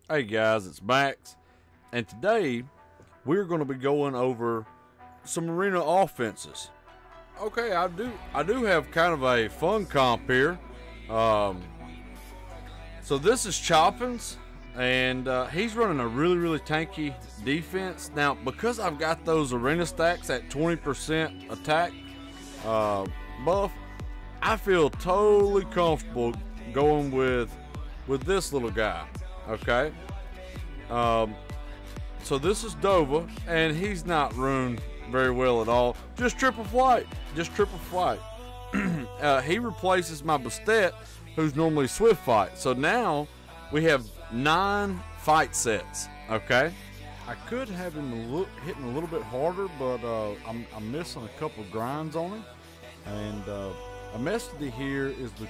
Hey guys, it's Max, and today we're going to be going over some arena offenses. Okay, I do have kind of a fun comp here. So this is Choppins, and he's running a really tanky defense. Now, because I've got those arena stacks at 20% attack buff, I feel totally comfortable going with this little guy. Okay, so this is Dova, and he's not ruined very well at all. Just triple flight. He replaces my Bastet, who's normally swift fight. So now we have 9 fight sets. Okay, I could have him hitting a little bit harder, but I'm missing a couple grinds on him, and a Mestody here is the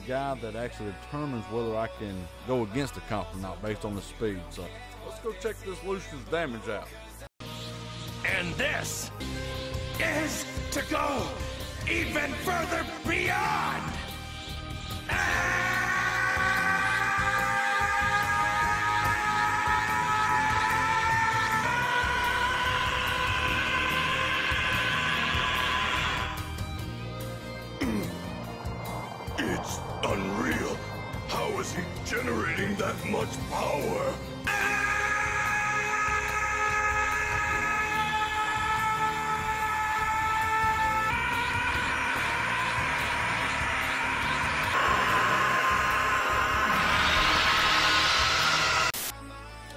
guy that actually determines whether I can go against the comp or not based on the speed. So let's go check this Lushen's damage out. And this is to go even further beyond. It's unreal. How is he generating that much power?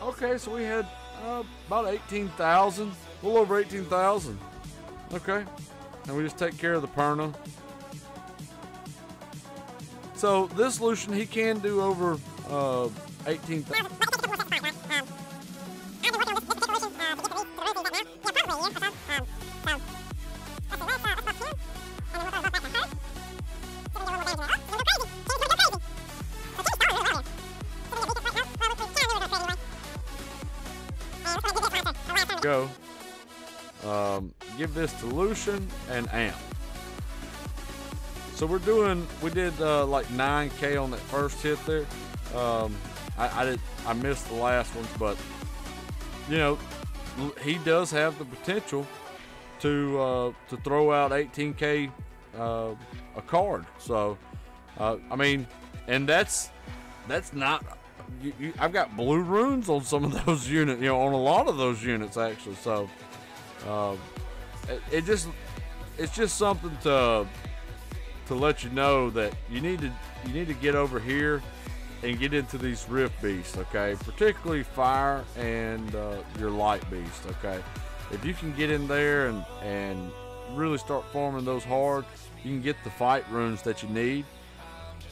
Okay, so we had about 18,000, a little over 18,000. Okay, and we just take care of the Perna. So this Lushen, he can do over 18,000. Go. Give this to Lushen and Amp. So we did like 9K on that first hit there. I missed the last one, but you know, he does have the potential to throw out 18K a card. So I mean, and that's not. I've got blue runes on some of those units, you know, on a lot of those units actually. So it's just something to let you know that you need to get over here and get into these rift beasts, okay? Particularly fire and your light beast, okay? If you can get in there and really start farming those hard, you can get the fight runes that you need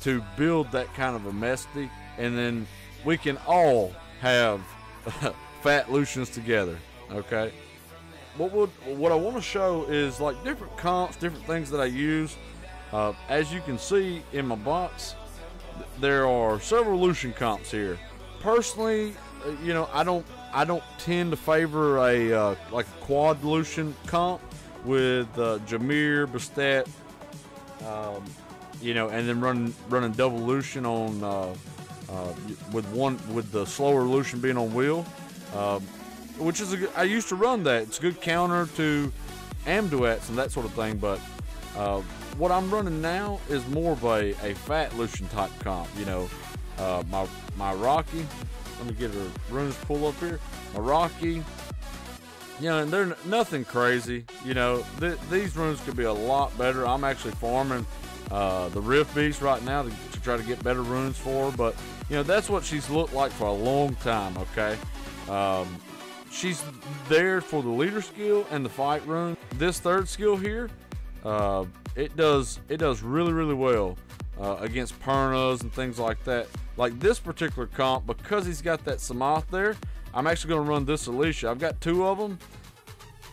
to build that kind of a Mestody, and then we can all have fat Lushens together, okay? What I want to show is like different comps, different things that I use. As you can see in my box, there are several Lushen comps here. Personally, you know, I don't tend to favor a like a quad Lushen comp with Jameer, Bastet, you know, and then running double Lushen on with the slower Lushen being on wheel, which is I used to run that. It's a good counter to Amduets and that sort of thing, but what I'm running now is more of a fat Lushen type comp. You know, my Rocky. Let me get her runes pull up here. My Rocky. You know, and they're nothing crazy. You know, these runes could be a lot better. I'm actually farming the Rift Beast right now to try to get better runes for her, but you know, that's what she's looked like for a long time. Okay, she's there for the leader skill and the fight rune. This third skill here, it does really well against Pernas and things like that. Like this particular comp, because he's got that Samoth there, I'm actually going to run this Alicia. I've got 2 of them.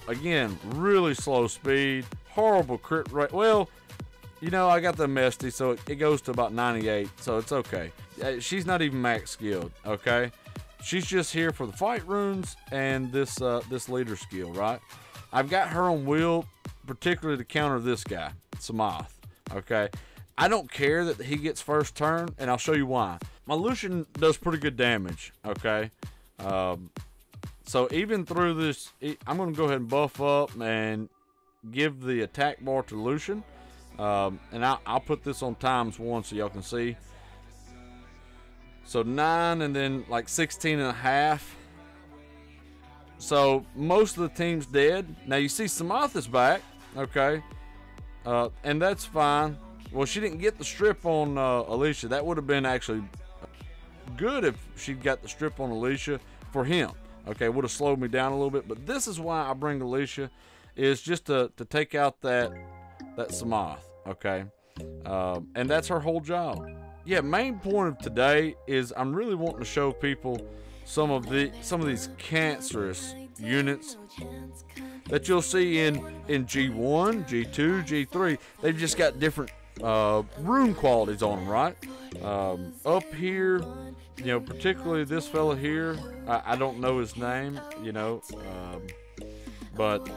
Again, really slow speed, horrible crit rate. Well, you know, I got the Mestody, so it goes to about 98, so it's okay. She's not even max skilled, okay? She's just here for the fight runes and this leader skill, right? I've got her on wheel, particularly to counter this guy, Samoth, okay? I don't care that he gets first turn, and I'll show you why. my Lushen does pretty good damage, okay? So even through this, I'm going to go ahead and buff up and give the attack bar to Lushen. And I'll put this on ×1 so y'all can see. So 9 and then like 16.5. So most of the team's dead. Now you see Samantha's back, okay? And that's fine. Well, she didn't get the strip on Alicia. That would have been actually good if she'd got the strip on Alicia for him. Okay, would have slowed me down a little bit. But this is why I bring Alicia, is just to take out that Samoth, okay? And that's her whole job. Yeah, main point of today is I'm really wanting to show people some of these cancerous units that you'll see in G1, G2, G3. They've just got different rune qualities on them, right? Up here, you know, particularly this fella here, I don't know his name, you know, but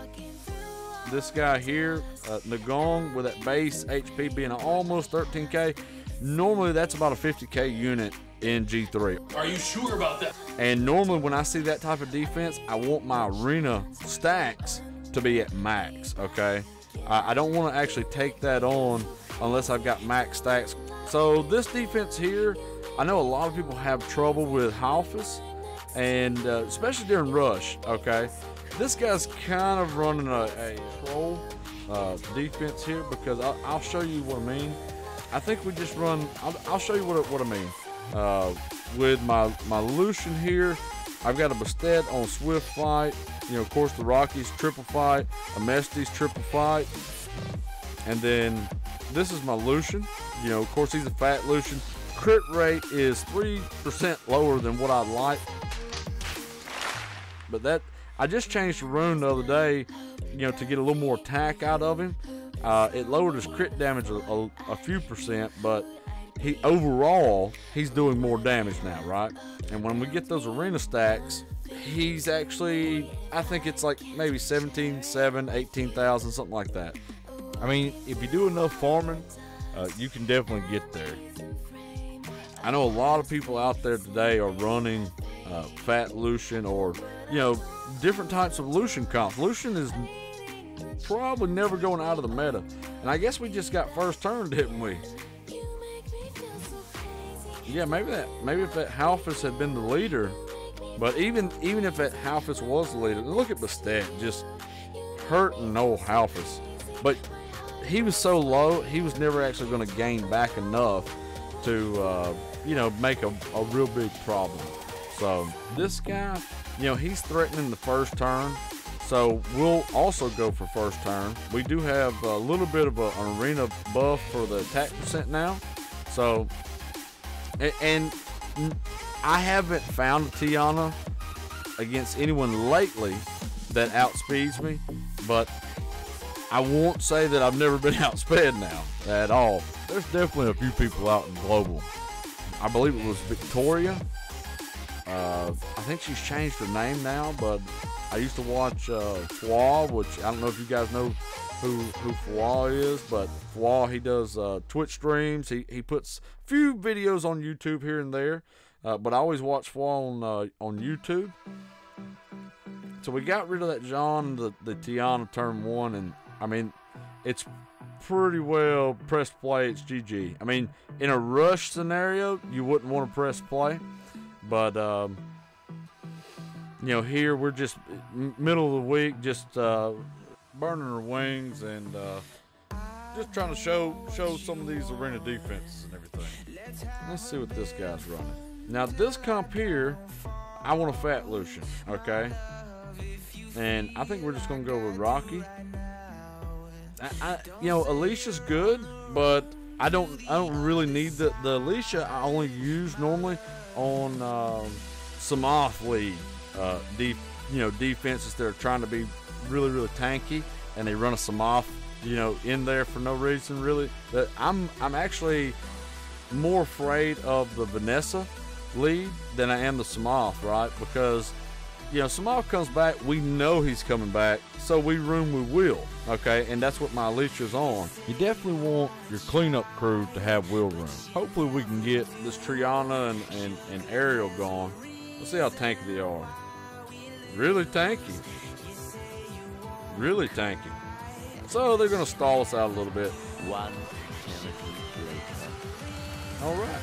this guy here, Nagong, with that base HP being almost 13k, normally that's about a 50k unit in G3. Are you sure about that? And normally when I see that type of defense, I want my arena stacks to be at max, okay? I don't want to actually take that on unless I've got max stacks. So this defense here, I know a lot of people have trouble with Halfus, and especially during rush, okay? This guy's kind of running a troll defense here, because I'll show you what I mean. I think we just run, I'll show you what I mean. With my Lushen here, I've got a Bastet on Swift Fight, you know, of course the Rockies triple fight, a Mesty's triple fight, and then this is my Lushen, you know, of course he's a fat Lushen. Crit rate is 3% lower than what I'd like, but that, I just changed the rune the other day, you know, to get a little more attack out of him. It lowered his crit damage a few percent, but overall he's doing more damage now, right? And when we get those arena stacks, he's actually, I think it's like maybe 17,700, 18,000, something like that. I mean, if you do enough farming, you can definitely get there. I know a lot of people out there today are running fat Lushen, or, you know, different types of Lushen comps. Lushen is probably never going out of the meta, and I guess we just got first turn, didn't we? Yeah, maybe if that Halfus had been the leader, but even if that Halfus was the leader, look at Bastet just hurting old Halfus. But he was so low, he was never actually going to gain back enough to you know, make a real big problem. So this guy, you know, he's threatening the first turn, so we'll also go for first turn. We do have a little bit of an arena buff for the attack percent now, so. And I haven't found a Tiana against anyone lately that outspeeds me, but I won't say that I've never been outsped now at all. There's definitely a few people out in global. I believe it was Victoria. I think she's changed her name now, but I used to watch Fwa, which I don't know if you guys know who Fwa is, but Fwa, he does Twitch streams. He puts a few videos on YouTube here and there, but I always watch Fwa on YouTube. So we got rid of that John, the Tiana turn 1, and I mean, it's pretty well press play, it's GG. I mean, in a rush scenario, you wouldn't want to press play, but you know, here we're just middle of the week, just burning our wings and just trying to show some of these arena defenses and everything. Let's see what this guy's running. Now this comp here, I want a fat Lushen, okay? And I think we're just gonna go with Rocky. You know, Alicia's good, but I don't really need the Alicia. I only use normally on Samoth League defenses that are trying to be really tanky, and they run a Samoth, you know, in there for no reason really. That I'm actually more afraid of the Vanessa lead than I am the Samoth, right? Because you know, Samal comes back, we know he's coming back, so we room with Will, okay? And that's what my Alicia's on. You definitely want your cleanup crew to have Will room. Hopefully we can get this Triana and Ariel going. Let's see how tanky they are. Really tanky. Really tanky. So they're going to stall us out a little bit. 1 eternity later. All right.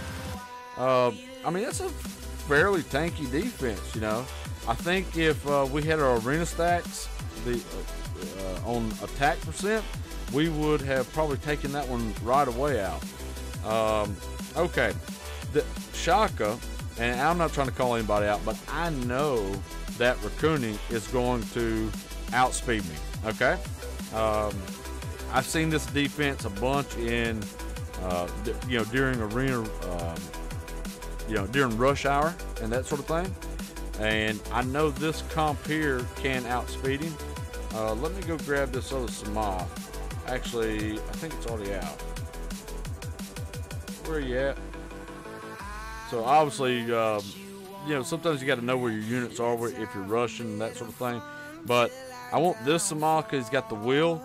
I mean, that's a fairly tanky defense, you know. I think if we had our arena stacks on attack percent, we would have probably taken that one right away out. Okay. The Shaka, and I'm not trying to call anybody out, but I know that Rakuni is going to outspeed me, okay? I've seen this defense a bunch in, you know, during arena, you know, during rush hour and that sort of thing. And I know this comp here can outspeed him. Let me go grab this other Sama. Actually, I think it's already out. Where are you at? So obviously, you know, sometimes you got to know where your units are if you're rushing and that sort of thing. But I want this Sama because he's got the wheel.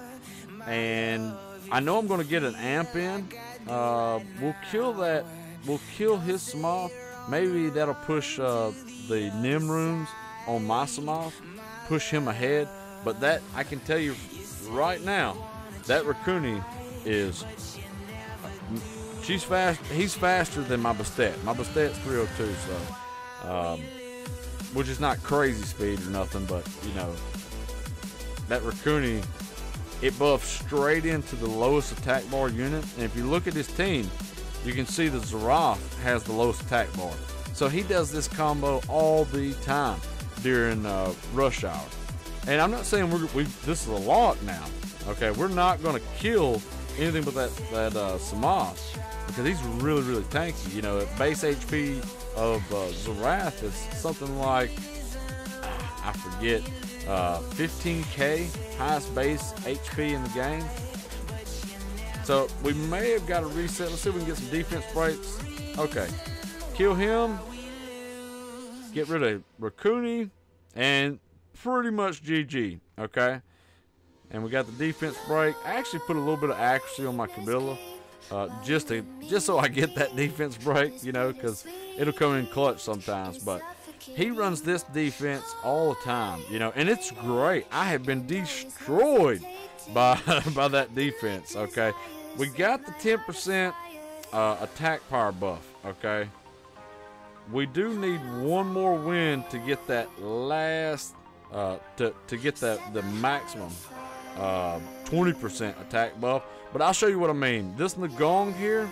And I know I'm going to get an amp in. We'll kill that. We'll kill his Sama. Maybe that'll push the Nim runes on my Sama, push him ahead. But that, I can tell you right now, that Rakuni is, she's fast. He's faster than my Bastet. My Bastet's 302, so, which is not crazy speed or nothing, but you know, that Rakuni, it buffs straight into the lowest attack bar unit. And if you look at his team, you can see that Zarath has the lowest attack bar. So he does this combo all the time during rush hour. And I'm not saying this is a lot now. Okay, we're not going to kill anything but that Samas, because he's really, really tanky. You know, at base HP of Zarath is something like, I forget, 15k highest base HP in the game. So we may have got to reset. Let's see if we can get some defense breaks. Okay, kill him, get rid of Rakuni, and pretty much GG. Okay, and we got the defense break. I actually put a little bit of accuracy on my Kabila, just so I get that defense break, you know, because it'll come in clutch sometimes. But he runs this defense all the time, you know, and it's great. I have been destroyed by that defense. Okay, we got the 10% attack power buff. Okay, we do need one more win to get that last to get the maximum 20% attack buff. But I'll show you what I mean. This Nagong here,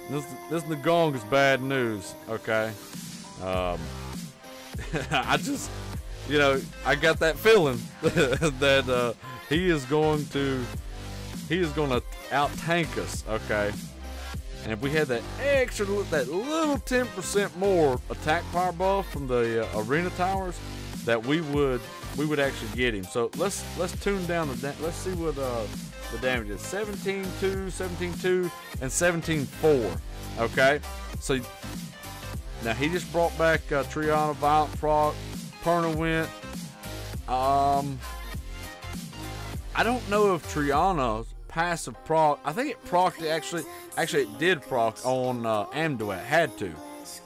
this Nagong is bad news. Okay, I just, you know, I got that feeling that he is going to out tank us. Okay, and if we had that extra, that little 10% more attack power buff from the arena towers, that we would actually get him. So let's tune down let's see what the damage is. 17-2, 17-2, and 17-4. Okay, so now he just brought back Triana, Violent Proc, Perna went. I don't know if Triana's passive proc, I think it procced actually it did proc on Amduat, had to.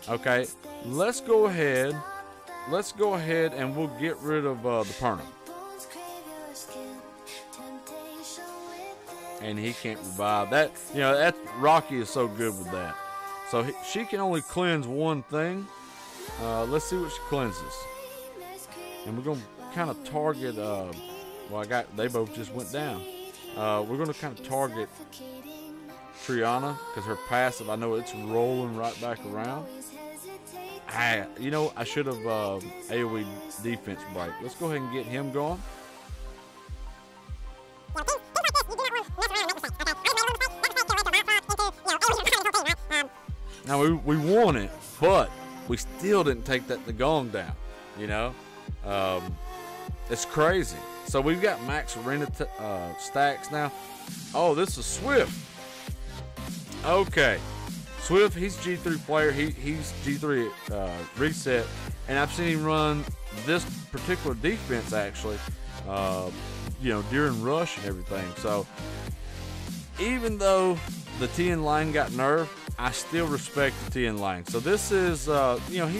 Okay, let's go ahead and we'll get rid of the Perna. And he can't revive that. You know, that Rocky is so good with that. So she can only cleanse one thing. Let's see what she cleanses. And we're gonna kind of target. They both just went down. We're gonna kind of target Triana because her passive, I know it's rolling right back around. You know, I should have AoE defense break. Let's go ahead and get him going. Now we won it, but we still didn't take that Nagong down. You know, it's crazy. So we've got max arena stacks now. Oh, this is Swift. Okay, Swift. He's G3 player. He's G3 reset. And I've seen him run this particular defense actually, you know, during rush and everything. So even though the Tien Lang got nerfed, I still respect the Tien Lang. So this is, you know,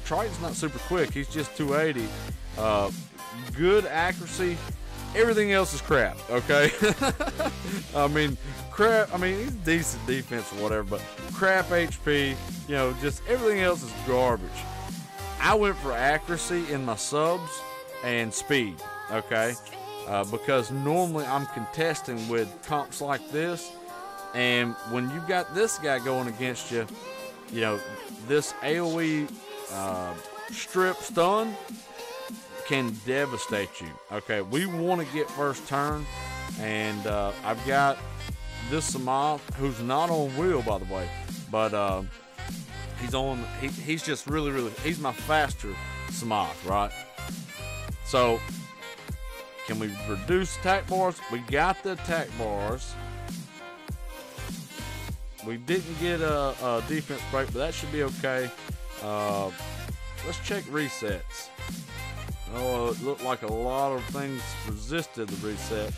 Triton's not super quick. He's just 280. Good accuracy. Everything else is crap, okay? I mean, he's decent defense or whatever, but crap HP, you know, just everything else is garbage. I went for accuracy in my subs and speed, okay? Because normally I'm contesting with comps like this, and when you got this guy going against you, you know, this AoE strip stun can devastate you. Okay, we want to get first turn, and I've got this Samoth, who's not on wheel, by the way, but he's on. He's just really. He's my faster Samoth, right? So, can we reduce attack bars? We got the attack bars. We didn't get a defense break, but that should be okay. Let's check resets. Oh, it looked like a lot of things resisted the reset.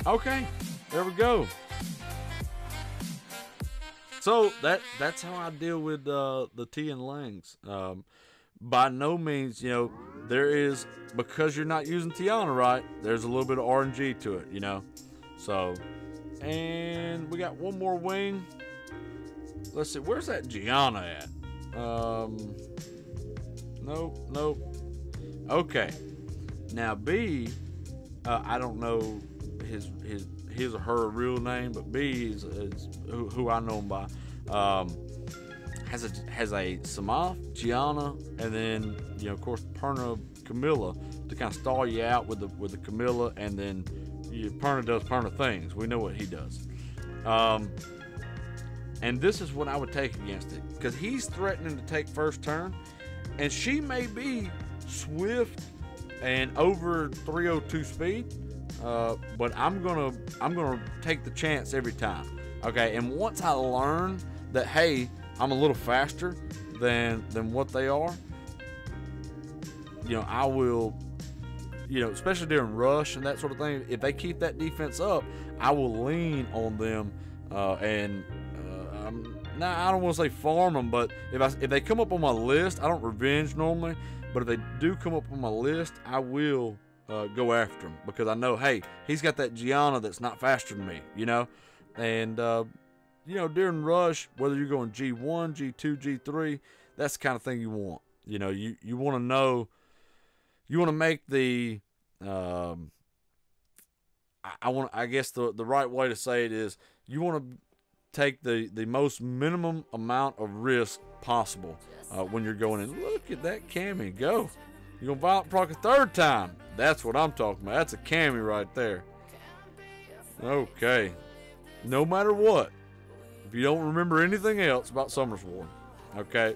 Okay, there we go. So that's how I deal with the Tien Langs. By no means, you know, there is, because you're not using Tiana right, there's a little bit of RNG to it, you know. So, and we got one more wing. Let's see, where's that Gianna at? Nope. Okay. Now B, I don't know his or her real name, but B is who I know him by. Has a Samoth, Gianna, and then, you know, of course, Perna Camilla to kind of stall you out with the Camilla, and then Perna does Perna things. We know what he does. And this is what I would take against it, because he's threatening to take first turn, and she may be swift and over 302 speed, but I'm gonna take the chance every time. Okay, and once I learn that, hey, I'm a little faster than what they are, you know, I will, you know, especially during rush and that sort of thing, if they keep that defense up, I will lean on them, and I don't want to say farm them, but if they come up on my list, I don't revenge normally, but if they do come up on my list, I will go after them, because I know, hey, he's got that Gianna that's not faster than me, you know. And you know, during rush, whether you're going G1, G2, G3, that's the kind of thing you want. You know, you want to know, you want to make the I guess the right way to say it is, you want to take the most minimum amount of risk possible when you're going in. Look at that Cammy go. You're going to violent proc a third time. That's what I'm talking about. That's a Cammy right there. Okay. No matter what, if you don't remember anything else about Summer's War, okay,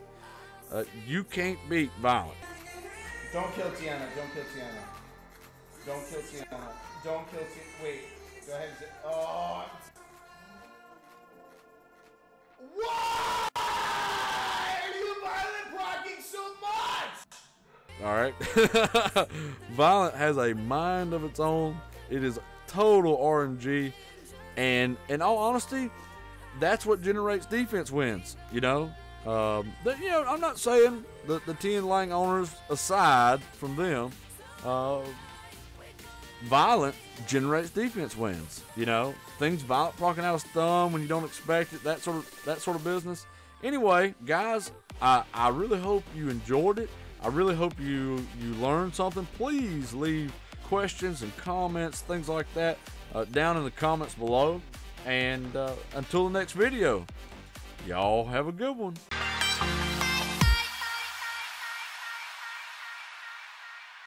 you can't beat Violent. Don't kill Tiana. Don't kill Tiana. Don't kill Tiana. Don't kill Tiana. Wait. Go ahead and say, oh. Why are you violent procking so much? All right. Violent has a mind of its own. It is total RNG. And in all honesty, that's what generates defense wins, you know. You know, I'm not saying the Tien Lang owners, aside from them, Violent generates defense wins, you know. Things Violent procking out of stun when you don't expect it, that sort of business. Anyway, guys, I really hope you enjoyed it. I really hope you learned something. Please leave questions and comments, things like that, down in the comments below. And until the next video, y'all have a good one.